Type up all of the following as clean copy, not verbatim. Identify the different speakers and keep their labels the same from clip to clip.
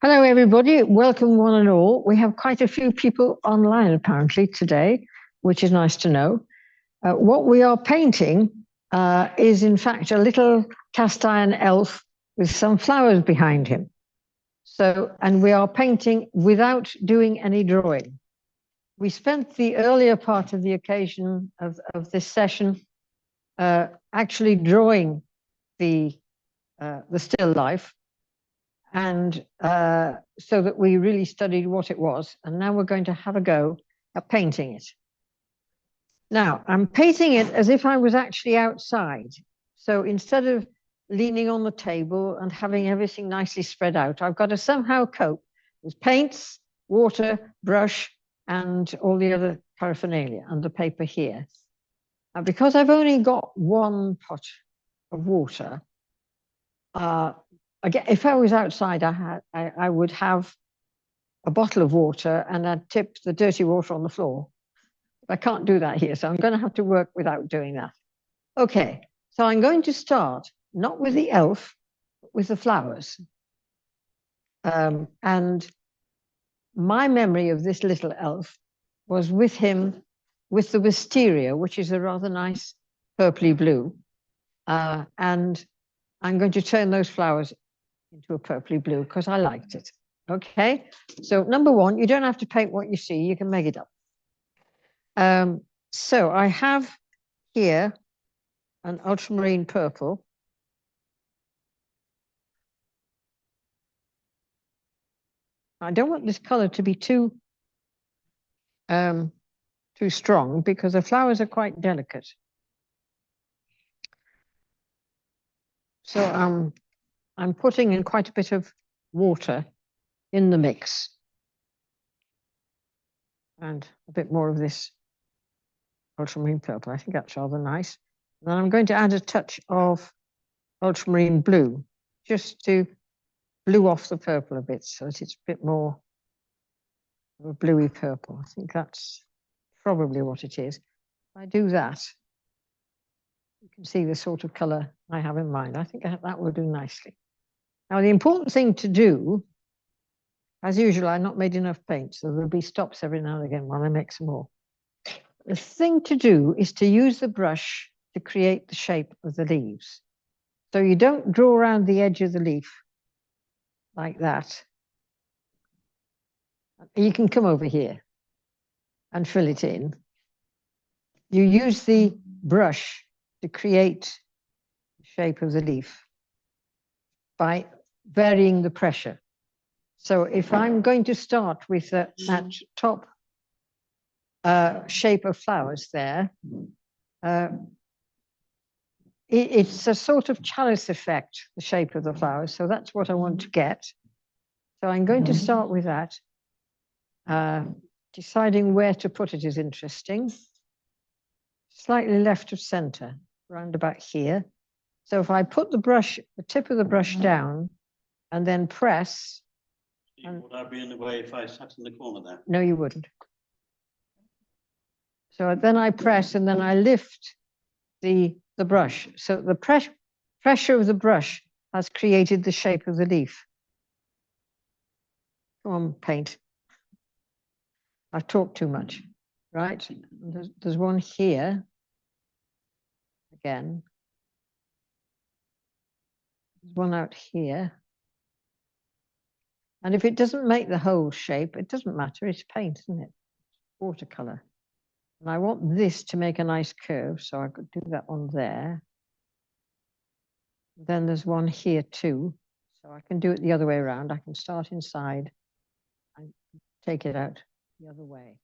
Speaker 1: Hello, everybody. Welcome, one and all. We have quite a few people online, apparently, today, which is nice to know. What we are painting is, in fact, a little cast iron elf with some flowers behind him. And we are painting without doing any drawing. We spent the earlier part of the occasion of this session actually drawing the still life. And so that we really studied what it was. And now we're going to have a go at painting it. Now, I'm painting it as if I was actually outside. So instead of leaning on the table and having everything nicely spread out, I've got to somehow cope with paints, water, brush, and all the other paraphernalia and the paper here. And because I've only got one pot of water, again, if I was outside, I would have a bottle of water and I'd tip the dirty water on the floor. I can't do that here, so I'm going to have to work without doing that. Okay, so I'm going to start not with the elf, but with the flowers. And my memory of this little elf was with him with the wisteria, which is a rather nice purpley blue. And I'm going to turn those flowers into a purpley blue because I liked it. Okay, so number one, you don't have to paint what you see, you can make it up. So I have here an ultramarine purple. I don't want this color to be too strong because the flowers are quite delicate. So I'm putting in quite a bit of water in the mix and a bit more of this ultramarine purple. I think that's rather nice. And then I'm going to add a touch of ultramarine blue just to blue off the purple a bit so that it's a bit more of a bluey purple. I think that's probably what it is. If I do that, you can see the sort of color I have in mind. I think that will do nicely. Now, the important thing to do, as usual, I've not made enough paint, so there'll be stops every now and again while I make some more. The thing to do is to use the brush to create the shape of the leaves. So you don't draw around the edge of the leaf like that. You can come over here and fill it in. You use the brush to create the shape of the leaf by varying the pressure. So if I'm going to start with that top shape of flowers there, it's a sort of chalice effect, the shape of the flowers. So that's what I want to get. So I'm going to start with that. Deciding where to put it is interesting. Slightly left of center, round about here. So if I put the tip of the brush down and then press.
Speaker 2: Would I be in the way if I sat in the corner there?
Speaker 1: No, you wouldn't. So then I press and then I lift the brush. So the pressure of the brush has created the shape of the leaf. Come on, paint. I've talked too much, right? There's one here. Again. There's one out here. And if it doesn't make the whole shape, it doesn't matter. It's paint, isn't it? Watercolor. And I want this to make a nice curve, so I could do that one there. Then there's one here too. So I can do it the other way around. I can start inside and take it out the other way.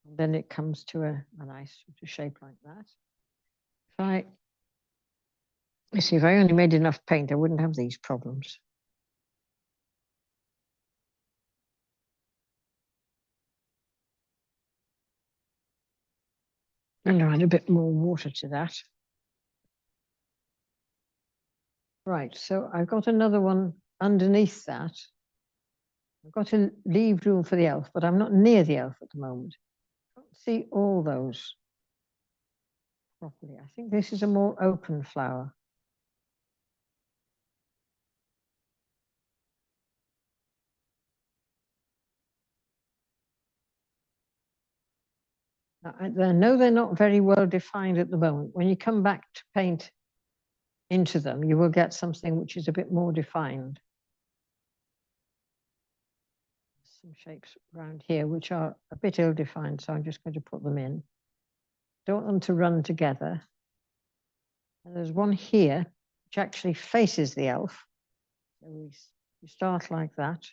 Speaker 1: And then it comes to a nice sort of shape like that. If I only made enough paint, I wouldn't have these problems. And I'll add a bit more water to that. Right, so I've got another one underneath that. I've got to leave room for the elf, but I'm not near the elf at the moment. I can't see all those properly. I think this is a more open flower. I know they're not very well defined at the moment. When you come back to paint into them, you will get something which is a bit more defined. Some shapes around here which are a bit ill-defined, so I'm just going to put them in. Don't want them to run together. And there's one here which actually faces the elf. So we start like that.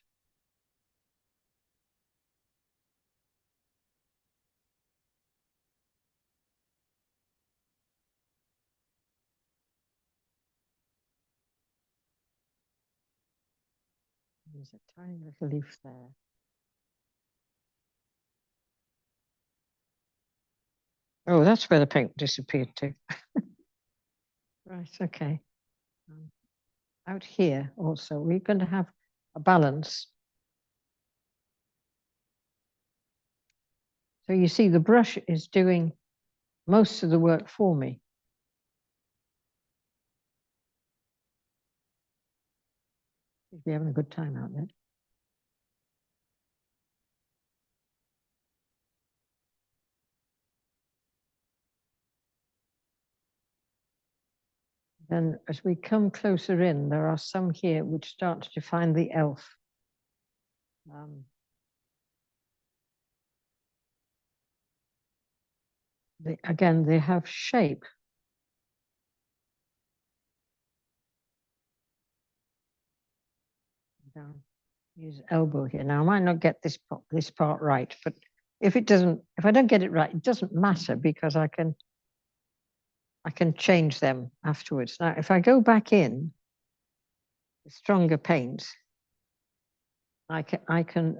Speaker 1: There's a tiny little leaf there. Oh, that's where the paint disappeared to. Right, okay. Out here also, we're going to have a balance. So you see the brush is doing most of the work for me. We're having a good time out there. Then as we come closer in, there are some here which start to define the elf. Again, they have shape. Down, use elbow here. Now I might not get this part right, but if I don't get it right, it doesn't matter because I can change them afterwards. Now, if I go back in with stronger paint, I can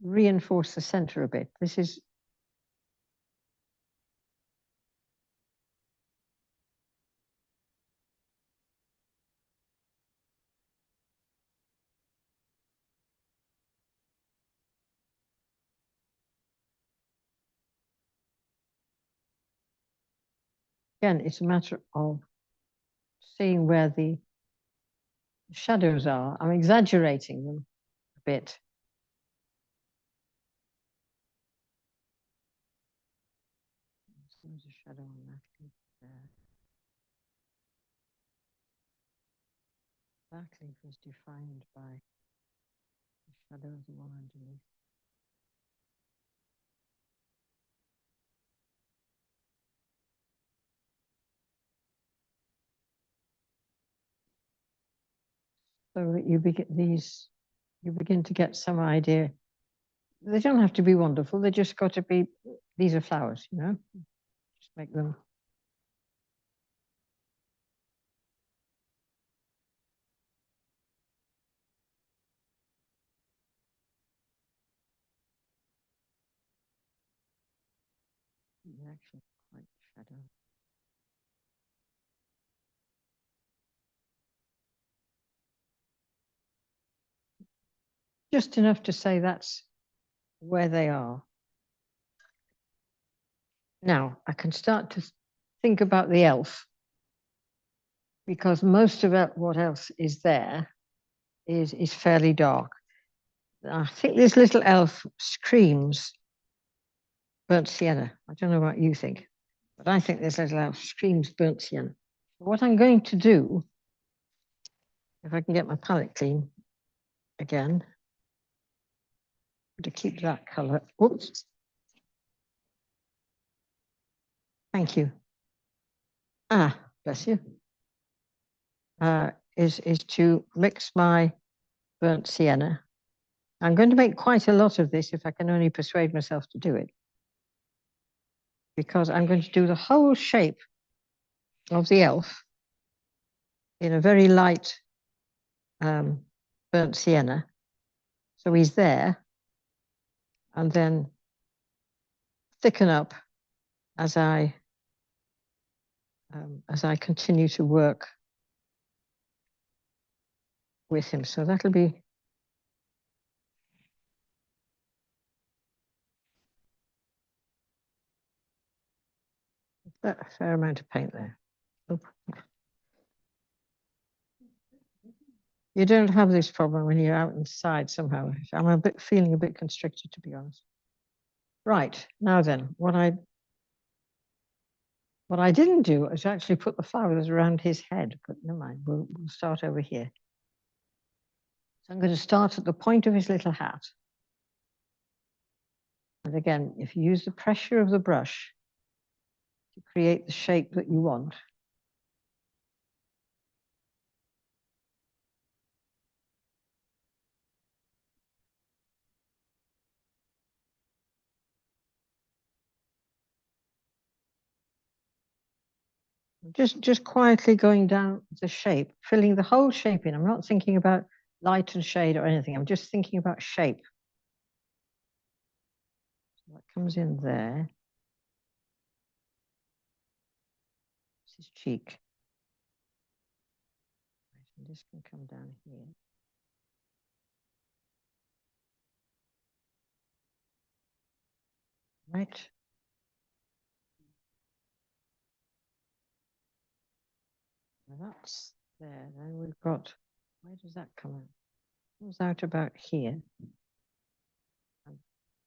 Speaker 1: reinforce the center a bit. This is again, it's a matter of seeing where the shadows are. I'm exaggerating them a bit. There's a shadow on that leaf there. That leaf is defined by the shadow of the one underneath. So that you begin to get some idea. They don't have to be wonderful. They just got to be, these are flowers, you know, just make them. Actually quite shadow. Just enough to say that's where they are. Now I can start to think about the elf, because most of what else is there is fairly dark. I think this little elf screams burnt sienna. I don't know what you think, but I think this little elf screams burnt sienna. What I'm going to do, if I can get my palette clean again, to keep that color. Oops. Thank you. Ah, bless you. Is to mix my burnt sienna. I'm going to make quite a lot of this if I can only persuade myself to do it, because I'm going to do the whole shape of the elf in a very light burnt sienna. So he's there, and then thicken up as I continue to work with him. So that'll be a fair amount of paint there. Oh. You don't have this problem when you're out inside somehow. I'm feeling a bit constricted, to be honest. Right, now then, what I What I didn't do is actually put the flowers around his head, but never mind, we'll start over here. So I'm going to start at the point of his little hat. And again, if you use the pressure of the brush to create the shape that you want, just quietly going down the shape, filling the whole shape in. I'm not thinking about light and shade or anything. I'm just thinking about shape. So that comes in there. This is cheek. And this can come down here. Right. Now that's there. Then we've got, where does that come out? It comes out about here. And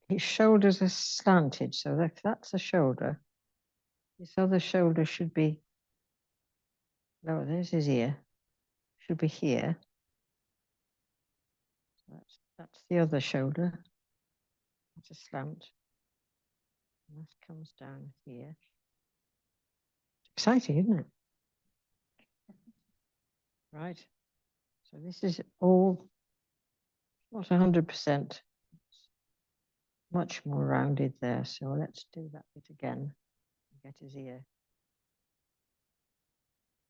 Speaker 1: his shoulders are slanted, so that's the shoulder. This other shoulder should be, no, there's his ear. Should be here. So that's the other shoulder. That's a slant. And that comes down here. It's exciting, isn't it? Right. So this is all not 100%. Much more rounded there. So let's do that bit again. Get his ear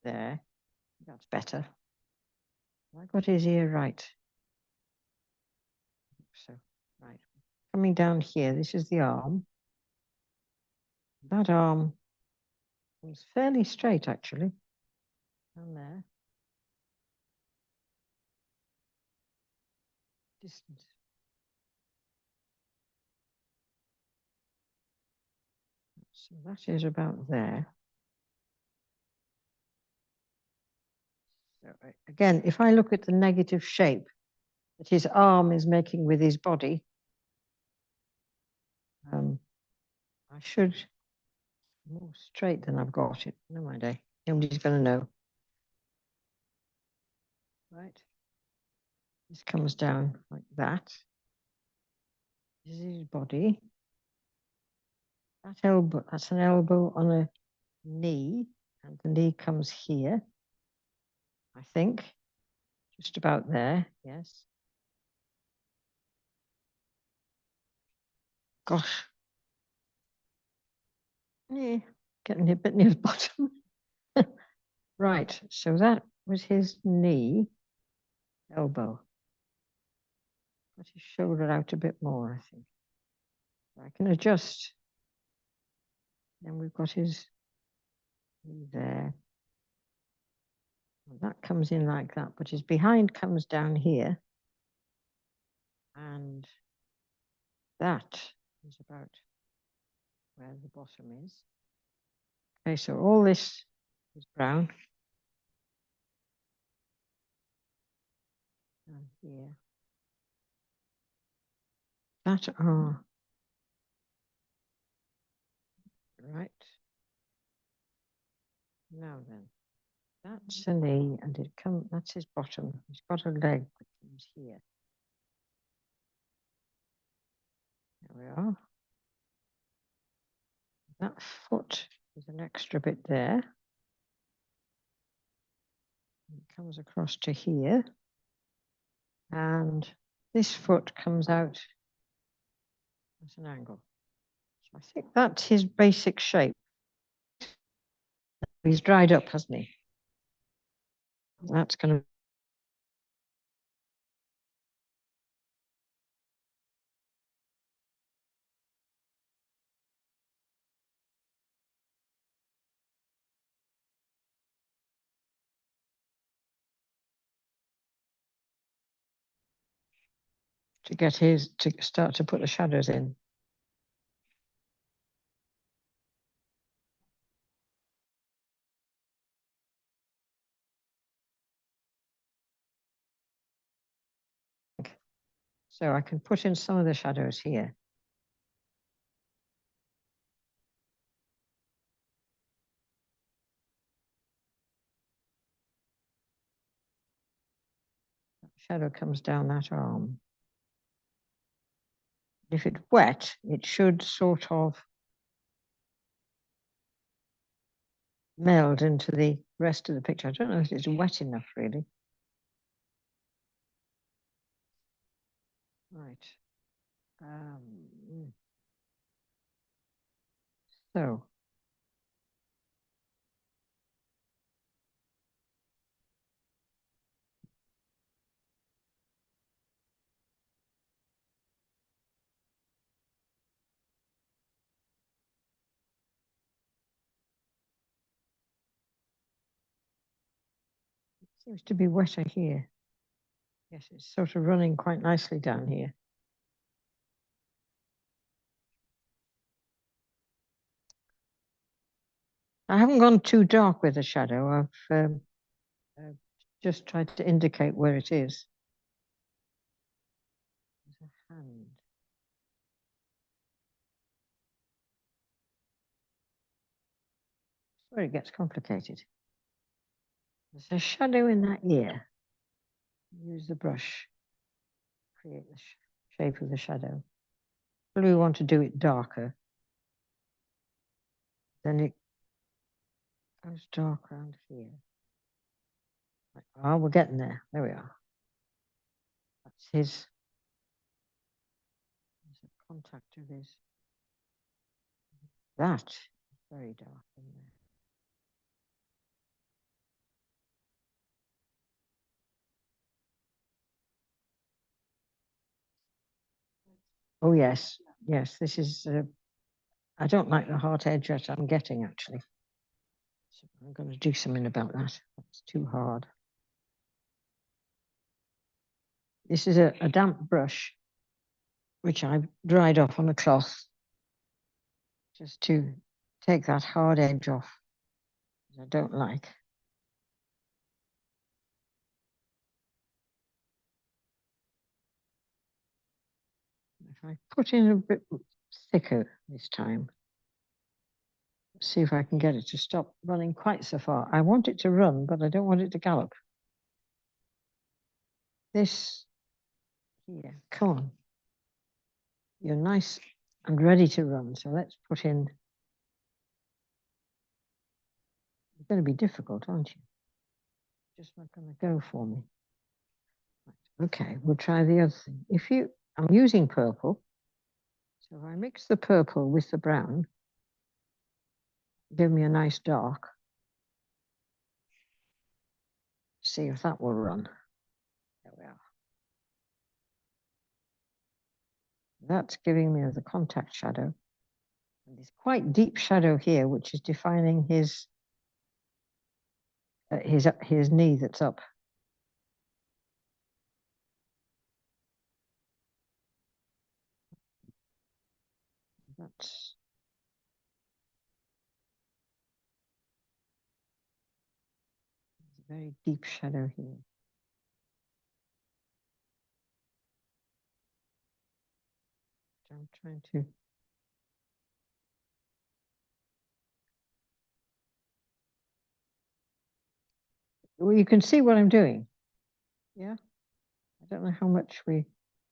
Speaker 1: there. That's better. I got his ear right. So, right. Coming down here, this is the arm. That arm was fairly straight, actually. Down there. Distance. So that is about there. So again, if I look at the negative shape that his arm is making with his body, I should more straight than I've got it. No mind, nobody's going to know. Right. This comes down like that. This is his body. That elbow, that's an elbow on a knee, and the knee comes here, I think. Just about there, yes. Gosh. Yeah, getting a bit near the bottom. Right, so that was his knee, elbow. Put his shoulder out a bit more, I think. I can adjust. Then we've got his knee there. Well, that comes in like that, but his behind comes down here. And that is about where the bottom is. Okay, so all this is brown. And here. That are right. Now then, that's a knee, and that's his bottom. He's got a leg that comes here. There we are. That foot is an extra bit there. It comes across to here. And this foot comes out at an angle. So I think that's his basic shape. He's dried up, hasn't he? That's going to get to start to put the shadows in. So I can put in some of the shadows here. shadow comes down that arm. If it's wet, it should sort of meld into the rest of the picture. I don't know if it's wet enough, really. Right. So. Seems to be wetter here. Yes, it's sort of running quite nicely down here. I haven't gone too dark with the shadow. I've just tried to indicate where it is. There's a hand. That's where it gets complicated. There's a shadow in that ear. Use the brush. Create the shape of the shadow. If we want to do it darker, then it goes dark around here. Oh, we're getting there. There we are. That's his. There's a contact of his. That is very dark in there. Oh, yes. Yes, this is, I don't like the heart edge that I'm getting, actually. So I'm going to do something about that. That's too hard. This is a damp brush, which I've dried off on a cloth, just to take that hard edge off, which I don't like. If I put in a bit thicker this time, see if I can get it to stop running quite so far. I want it to run, but I don't want it to gallop. This here, come on. You're nice and ready to run, so let's put in. You're going to be difficult, aren't you? Just not going to go for me. Right. Okay, we'll try the other thing. I'm using purple, so if I mix the purple with the brown, give me a nice dark. See if that will run. There we are. That's giving me the contact shadow. And this quite deep shadow here, which is defining his knee that's up. That's a very deep shadow here. I'm trying to. Well, you can see what I'm doing. Yeah. I don't know how much I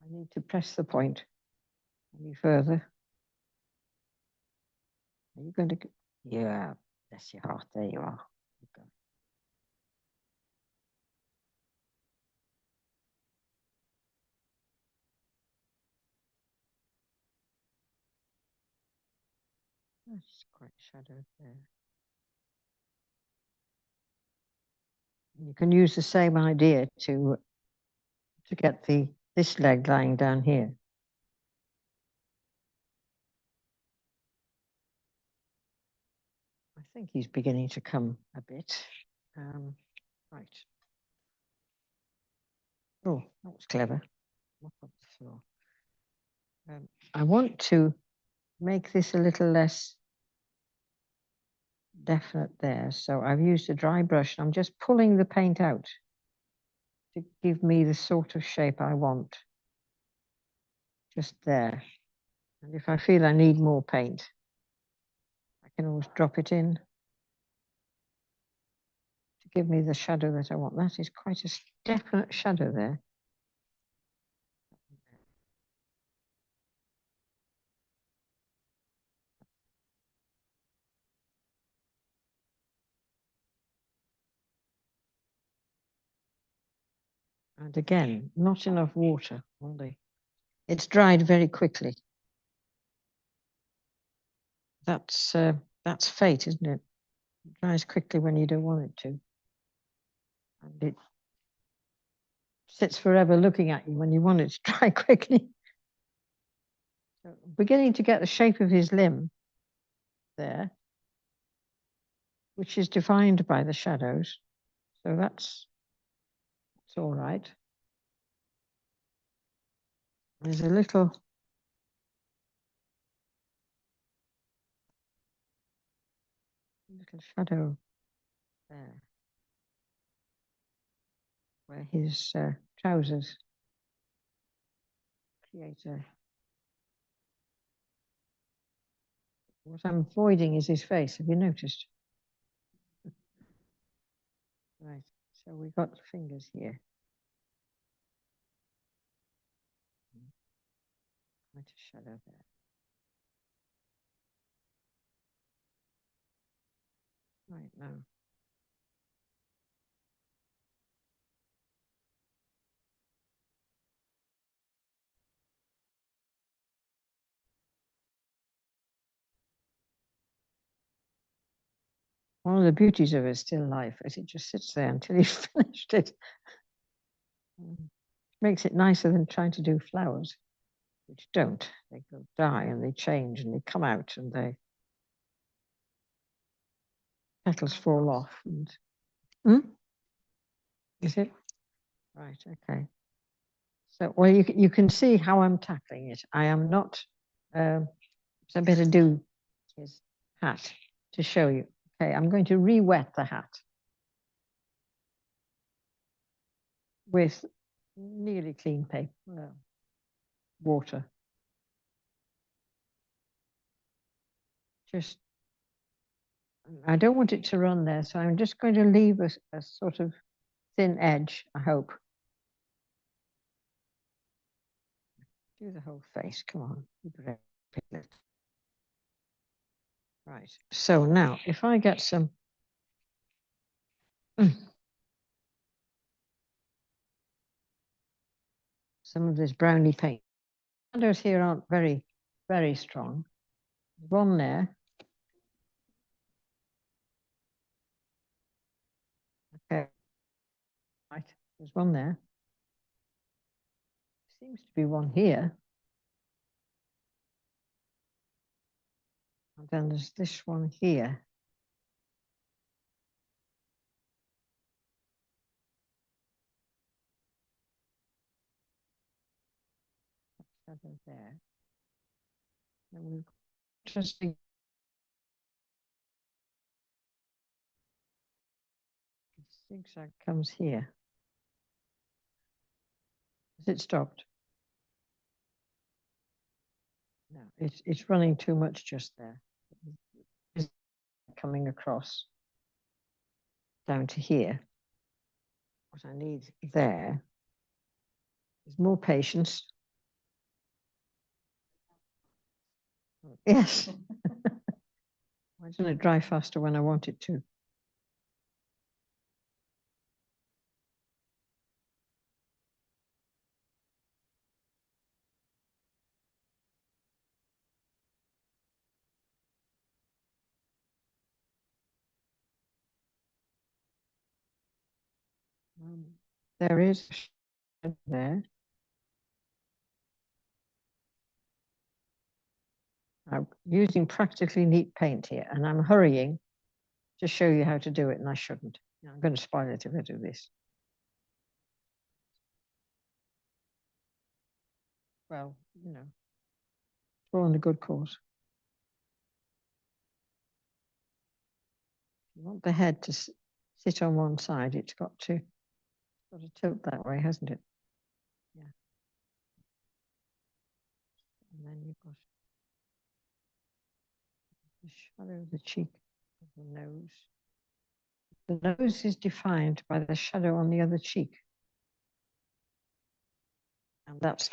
Speaker 1: need to press the point any further. Are you going to? Yeah, bless your heart. There you are. Okay. That's quite shadowed there. You can use the same idea to get this leg lying down here. I think he's beginning to come a bit. Right. Oh, that was clever. Mop up the floor. I want to make this a little less definite there. So I've used a dry brush and I'm just pulling the paint out to give me the sort of shape I want. Just there. And if I feel I need more paint, I can always drop it in to give me the shadow that I want. That is quite a definite shadow there. And again, not enough water. Only it's dried very quickly. That's fate, isn't it? It dries quickly when you don't want it to. And it sits forever looking at you when you want it to dry quickly. So beginning to get the shape of his limb there, which is defined by the shadows. So that's all right. There's a little shadow there where his trousers create a. What I'm avoiding is his face. Have you noticed? Right. So we've got fingers here. Quite a shadow there. Right now. One of the beauties of a still life is it just sits there until you've finished it. Makes it nicer than trying to do flowers, which don't. They go die and they change and they come out and they petals fall off. And, Is it? Right, okay. So, well, you can see how I'm tackling it. I am not, so I better do his hat to show you. Okay, I'm going to re-wet the hat with nearly clean paper, water. Just, I don't want it to run there, so I'm just going to leave a sort of thin edge, I hope. Do the whole face, come on. Right, so now if I get some of this brownie paint. Shadows here aren't very, very strong. One there. Okay. Right, there's one there. Seems to be one here. And then there's this one here. Shadow there. And we've got interesting zigzag comes here. Has it stopped? No, it's running too much just there. It's coming across down to here. What I need there is more patience. Yes. Why doesn't it dry faster when I want it to? There is there. I'm using practically neat paint here, and I'm hurrying to show you how to do it, and I shouldn't. I'm going to spoil it if I do this. Well, you know, it's all in a good cause. You want the head to sit on one side, it's got to tilt that way, hasn't it? Yeah. And then you've got the shadow of the cheek of the nose. The nose is defined by the shadow on the other cheek. And that's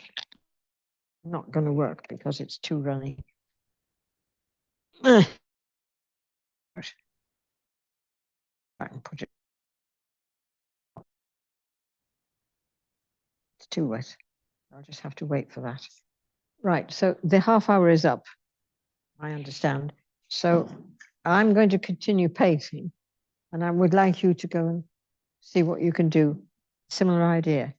Speaker 1: not going to work because it's too runny. Back and put it. too wet. I'll just have to wait for that. Right, so the half hour is up, I understand. So I'm going to continue painting, and I would like you to go and see what you can do. Similar idea.